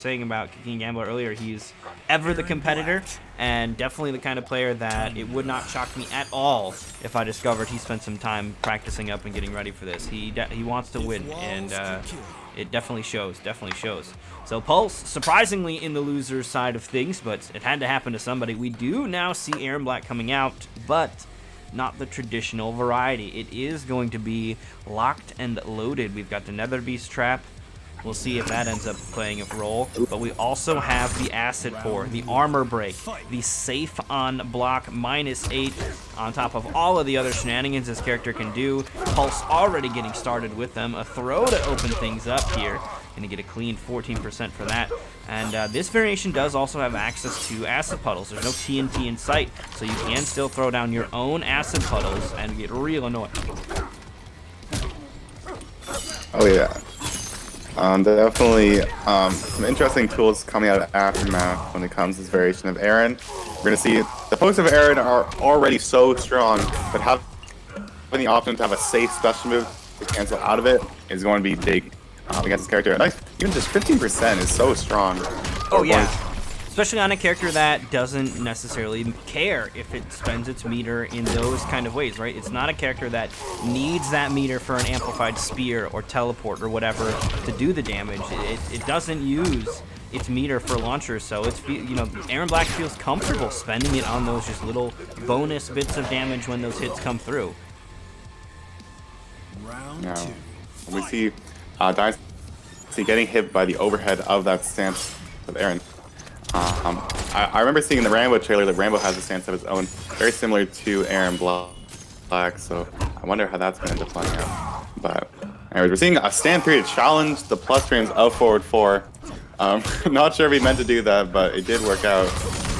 saying about Kicking Gambler earlier, he's ever the competitor and definitely the kind of player that it would not shock me at all if I discovered he spent some time practicing up and getting ready for this. He wants to win, and it definitely shows. So Pulse, surprisingly in the loser's side of things, but it had to happen to somebody. We do now see Aaron Black coming out, but not the traditional variety. It is going to be locked and loaded. We've got the Nether Beast trap. We'll see if that ends up playing a role. But we also have the Acid Pour, the Armor Break, the Safe on Block -8 on top of all of the other shenanigans this character can do. Pulse already getting started with them. A throw to open things up here. Going to get a clean 14% for that. And this variation does also have access to Acid Puddles. There's no TNT in sight, so you can still throw down your own Acid Puddles and get real annoying. Oh yeah. Definitely some interesting tools coming out of Aftermath when it comes to this variation of Aaron. We're going to see the pokes of Aaron are already so strong, but having the option to have a safe special move to cancel out of it is going to be big against this character. And even just 15% is so strong. Oh yeah. Especially on a character that doesn't necessarily care if it spends its meter in those kind of ways, right? It's not a character that needs that meter for an amplified spear or teleport or whatever to do the damage. It doesn't use its meter for launchers, so it's, you know, Aaron Black feels comfortable spending it on those just little bonus bits of damage when those hits come through. Now, we see Dynasty getting hit by the overhead of that stance of Aaron. I remember seeing in the Rambo trailer that Rambo has a stance of his own, very similar to Aaron Black, so I wonder how that's going to end up playing out. But anyways, we're seeing a stand 3 to challenge the plus frames of forward 4. Not sure if he meant to do that, but it did work out.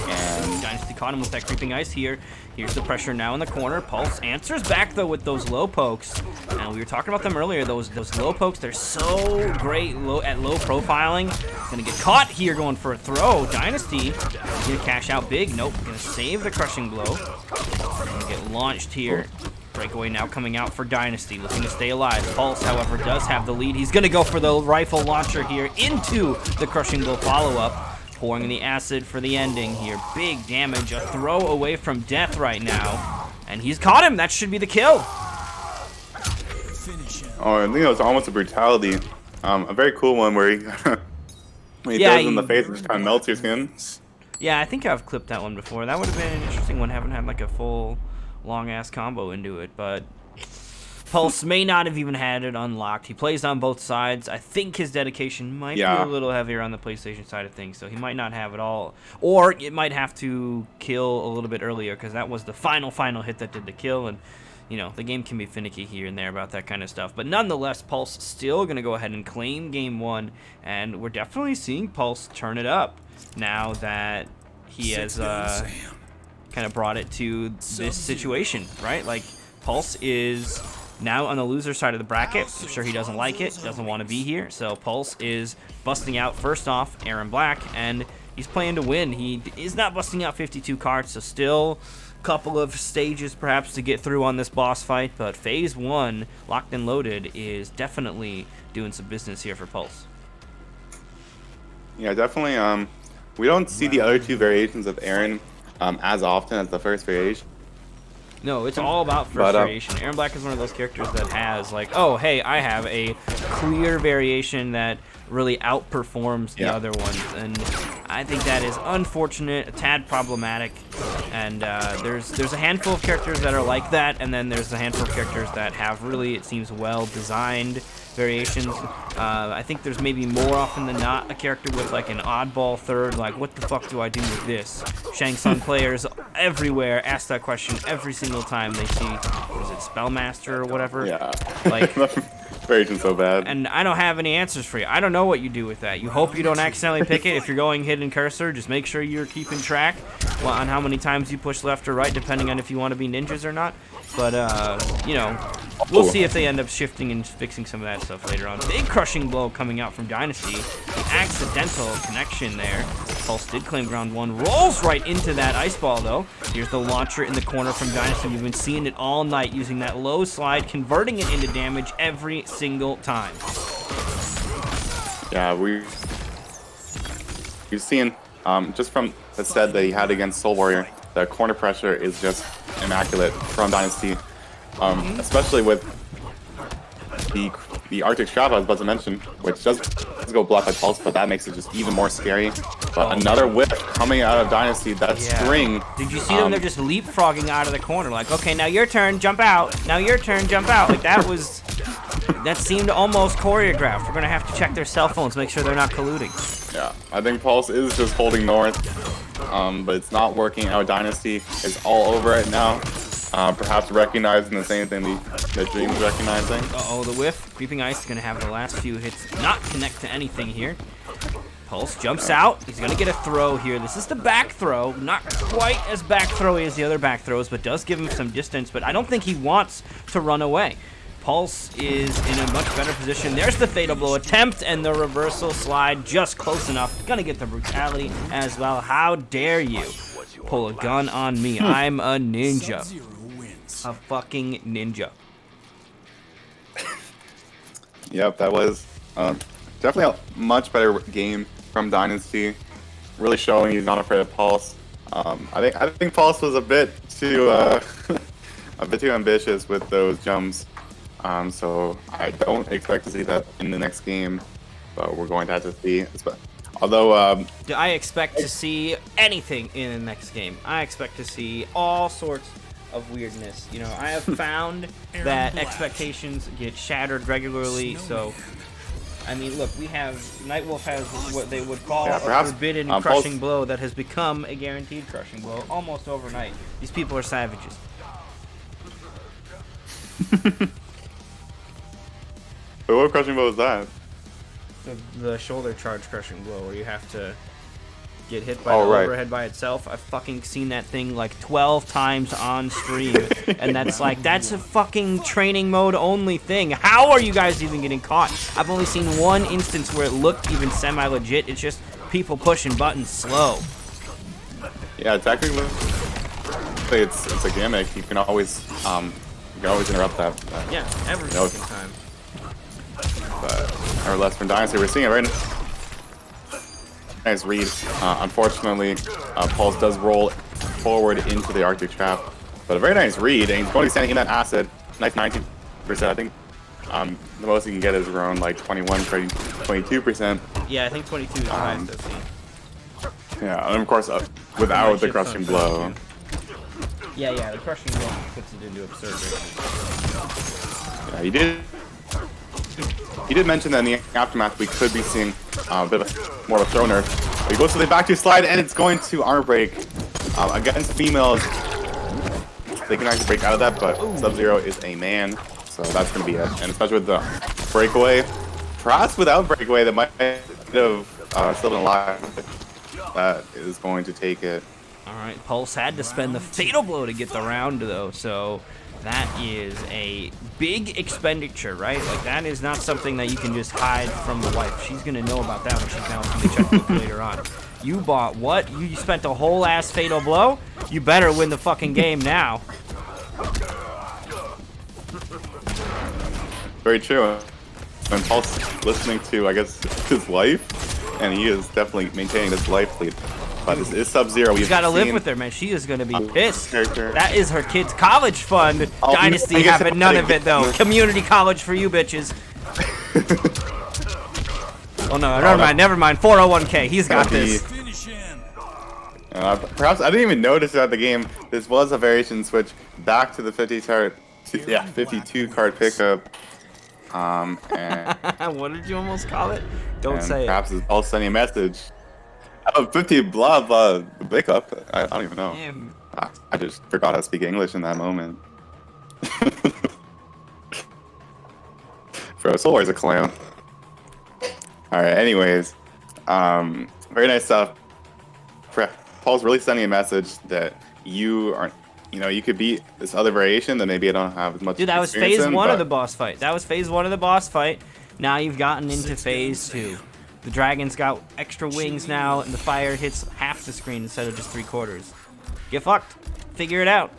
And Dynasty caught him with that creeping ice here. Here's the pressure now in the corner. Pulse answers back, though, with those low pokes. And we were talking about them earlier. Those low pokes, they're so great at low profiling. Gonna get caught here going for a throw. Dynasty gonna cash out big. Nope, gonna save the crushing blow. Gonna get launched here. Breakaway now coming out for Dynasty, looking to stay alive. Pulse, however, does have the lead. He's gonna go for the rifle launcher here into the crushing blow follow-up. Pouring in the acid for the ending here. Big damage, a throw away from death right now. And he's caught him. That should be the kill. oh, I think it was almost a brutality. A very cool one where he, when he throws in the face and just kind of melts your skin. Yeah, I think I've clipped that one before. That would have been an interesting one. Haven't had like a full long-ass combo into it, but Pulse may not have even had it unlocked. He plays on both sides. I think his dedication might be a little heavier on the PlayStation side of things, so he might not have it all. Or it might have to kill a little bit earlier, because that was the final hit that did the kill, and, you know, the game can be finicky here and there about that kind of stuff. But nonetheless, Pulse still going to go ahead and claim Game 1, and we're definitely seeing Pulse turn it up now that he has kind of brought it to this situation, right? Like, Pulse is now on the loser side of the bracket. I'm sure he doesn't like it, doesn't want to be here. So Pulse is busting out, first off, Aaron Black, and he's playing to win. He is not busting out 52 cards, so still a couple of stages perhaps to get through on this boss fight. But phase 1, locked and loaded, is definitely doing some business here for Pulse. Yeah, definitely. We don't see the other two variations of Aaron as often as the first variation. No, it's all about first variation. Aaron Black is one of those characters that has, like, oh, hey, I have a clear variation that really outperforms the other ones. And I think that is unfortunate, a tad problematic. And there's a handful of characters that are like that, and then there's a handful of characters that have really, it seems, well-designed variations. I think there's maybe more often than not a character with like an oddball third, like what the fuck do I do with this? Shang Tsung players everywhere ask that question every single time they see, what is it, Spellmaster or whatever? Yeah. Like, variation's so bad. And I don't have any answers for you. I don't know what you do with that. You hope you don't accidentally pick it. If you're going hidden cursor, just make sure you're keeping track on how many times you push left or right, depending on if you want to be ninjas or not. But, you know, we'll see if they end up shifting and fixing some of that stuff later on. Big crushing blow coming out from Dynasty. The accidental connection there. Pulse did claim ground 1. Rolls right into that ice ball, though. Here's the launcher in the corner from Dynasty. We've been seeing it all night, using that low slide, converting it into damage every single time. Yeah, we We've seen just from the set that he had against Soul Warrior, the corner pressure is just immaculate from Dynasty, especially with the Arctic Trap I was about to mention, which does go blocked by Pulse, but that makes it just even more scary. But another whip coming out of Dynasty, that string. Did you see them? They're just leapfrogging out of the corner, like, okay, now your turn, jump out. Now your turn, jump out. Like that seemed almost choreographed. We're gonna have to check their cell phones, make sure they're not colluding. Yeah, I think Pulse is just holding north, but it's not working out. Dynasty is all over it now. Perhaps recognizing the same thing that Dream's recognizing. Uh-oh, the whiff. Creeping Ice is going to have the last few hits not connect to anything here. Pulse jumps out. He's going to get a throw here. This is the back throw. Not quite as back throwy as the other back throws, but does give him some distance. But I don't think he wants to run away. Pulse is in a much better position. There's the Fatal Blow attempt and the reversal slide just close enough. Going to get the brutality as well. How dare you pull a gun on me? I'm a ninja. A fucking ninja. Yep, that was definitely a much better game from Dynasty. Really showing he's not afraid of Pulse. I think Pulse was a bit too ambitious with those jumps. So I don't expect to see that in the next game, but we're going to have to see. Although do I expect to see anything in the next game? I expect to see all sorts of weirdness. You know, I have found that expectations get shattered regularly. So, I mean, look, we have Nightwolf has what they would call a forbidden crushing blow that has become a guaranteed crushing blow almost overnight. These people are savages. But what crushing blow is that? The shoulder charge crushing blow, where you have to get hit by the overhead by itself. I've fucking seen that thing like 12 times on stream, and that's a fucking training mode only thing. How are you guys even getting caught? I've only seen one instance where it looked even semi-legit. It's just people pushing buttons slow. Yeah, technically, it's a gimmick. You can always interrupt that. Yeah, every fucking time. But nevertheless, from Dynasty, we're seeing it right now. Nice read. Unfortunately, Pulse does roll forward into the Arctic Trap, but a very nice read, and he's going to be standing in that acid. Nice 19%. I think the most he can get is around like 21, 22%. Yeah, I think 22 is the highest I've seen. Yeah, and of course, without the crushing blow. Yeah, the crushing blow puts it into absurd range. Yeah, he did mention that in the aftermath we could be seeing a bit of more of a throw nerf. But he goes to the back two slide, and it's going to armor break. Against females, they can actually break out of that, but Sub-Zero is a man, so that's going to be it. And especially with the breakaway, perhaps without breakaway, that might have still been alive. That is going to take it. All right, Pulse had to spend the Fatal Blow to get the round, though, so that is a big expenditure, right? Like, that is not something that you can just hide from the wife. She's going to know about that when she comes to the checkbook later on. You bought what? You spent a whole ass Fatal Blow? You better win the fucking game now. Very true. When Pulse listening to, I guess, his life, and he is definitely maintaining this life lead. But this is Sub-Zero. You gotta live with her, man. She is gonna be pissed. That is her kid's college fund. Dynasty having none of it, though. Community college for you, bitches. Oh, no, never mind. 401k. He's got this. Perhaps I didn't even notice throughout the game. This was a variation switch back to the 52 card pickup. And what did you almost call it? Don't say perhaps it's all sending a message. Oh, 50 blah blah pickup. I don't even know. I just forgot how to speak English in that moment. Bro, Soul Warrior's a clown. Alright, anyways. Very nice stuff. Paul's really sending a message that you aren't, you could beat this other variation that maybe I don't have as much. Dude, that was phase one of the boss fight. That was phase one of the boss fight. Now you've gotten into phase two. The dragon's got extra wings now, and the fire hits half the screen instead of just 3/4. Get fucked. Figure it out.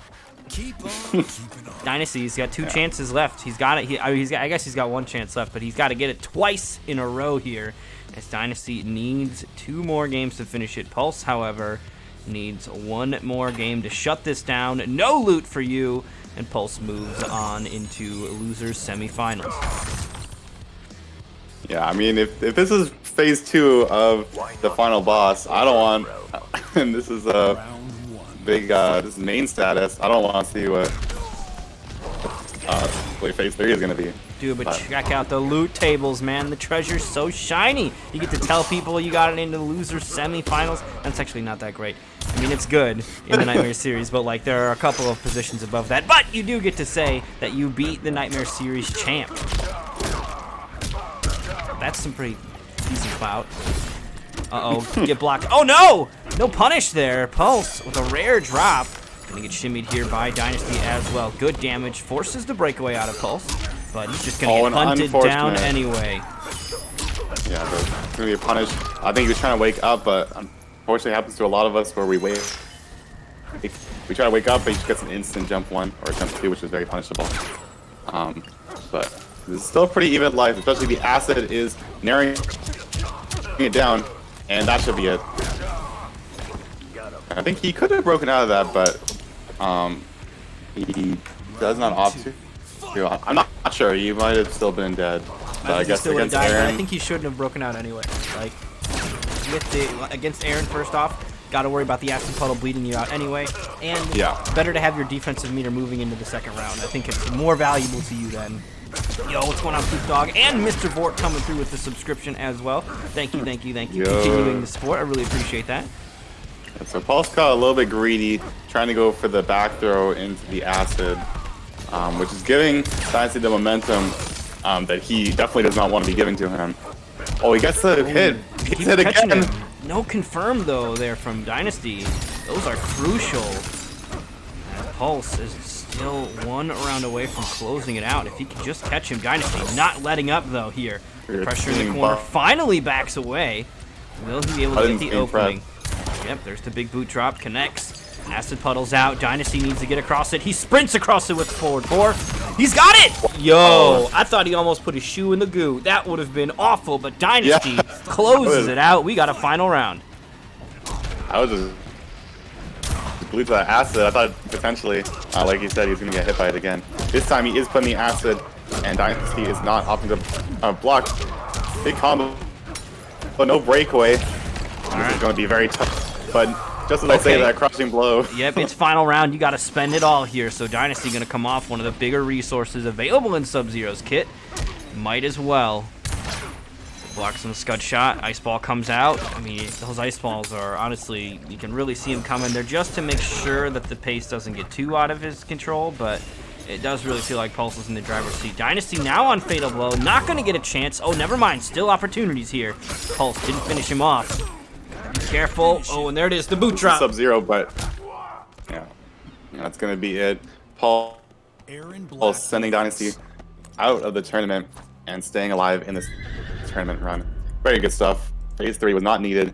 Dynasty's got two chances left. He's got it. I guess he's got one chance left, but he's got to get it twice in a row here, as Dynasty needs 2 more games to finish it. Pulse, however, needs 1 more game to shut this down. No loot for you, and Pulse moves on into losers semifinals. Yeah, I mean, if this is phase 2 of the final boss, I don't want, and this is a big, this is main status, I don't want to see what phase 3 is going to be. Dude, but check out the loot tables, man. The treasure's so shiny. You get to tell people you got it into the losers semifinals. That's actually not that great. I mean, it's good in the Nightmare series, but like there are a couple of positions above that. But you do get to say that you beat the Nightmare series champ. That's some pretty decent clout. Uh-oh, get blocked. Oh, no! No punish there. Pulse with a rare drop. Gonna get shimmied here by Dynasty as well. Good damage. Forces the breakaway out of Pulse, but he's just gonna get hunted down anyway. Yeah, there's gonna be a punish. I think he was trying to wake up, but unfortunately it happens to a lot of us where we wait. We try to wake up, but he just gets an instant jump 1 or jump 2, which is very punishable. But this is still a pretty even life, especially the acid is narrowing it down, and that should be it. I think he could have broken out of that, but he does not opt to. I'm not sure. He might have still been dead. But I guess against Aaron, I think he shouldn't have broken out anyway. Like against Aaron, first off, got to worry about the acid puddle bleeding you out anyway, and better to have your defensive meter moving into the second round. I think it's more valuable to you then. Yo, what's going on, Poop Dog? And Mr. Vort coming through with the subscription as well. Thank you, thank you, thank you. Continuing the support, I really appreciate that. So Pulse got a little bit greedy, trying to go for the back throw into the acid, which is giving Dynasty the momentum that he definitely does not want to be giving to him. Oh, he gets the hit. He's hit again. No confirm, though, there from Dynasty. Those are crucial. And Pulse is still 1 round away from closing it out. If he can just catch him, Dynasty not letting up, though, here. The pressure in the corner finally backs away. Will he be able to get the opening? Yep, there's the big boot drop, connects. Acid puddles out. Dynasty needs to get across it. He sprints across it with forward 4. He's got it! Yo, I thought he almost put his shoe in the goo. That would have been awful, but Dynasty closes it out. We got a final round. I was just glued to that acid. I thought potentially, like you said, he was going to get hit by it again. This time he is putting the acid, and Dynasty is not opting to block. Big combo, but no breakaway. This is going to be very tough, but just as I say, that crushing blow. Yep, it's final round. You got to spend it all here. So Dynasty going to come off one of the bigger resources available in Sub-Zero's kit. Might as well. Blocks on the scud shot. Ice ball comes out. I mean, those ice balls are honestly, you can really see them coming. They're just to make sure that the pace doesn't get too out of his control, but it does really feel like Pulse is in the driver's seat. Dynasty now on Fatal Blow. Not going to get a chance. Oh, never mind. Still opportunities here. Pulse didn't finish him off. Be careful. Oh, and there it is, the boot drop. Sub-Zero, but yeah, that's gonna be it. Pulse sending Dynasty out of the tournament and staying alive in this tournament run. Very good stuff. Phase 3 was not needed.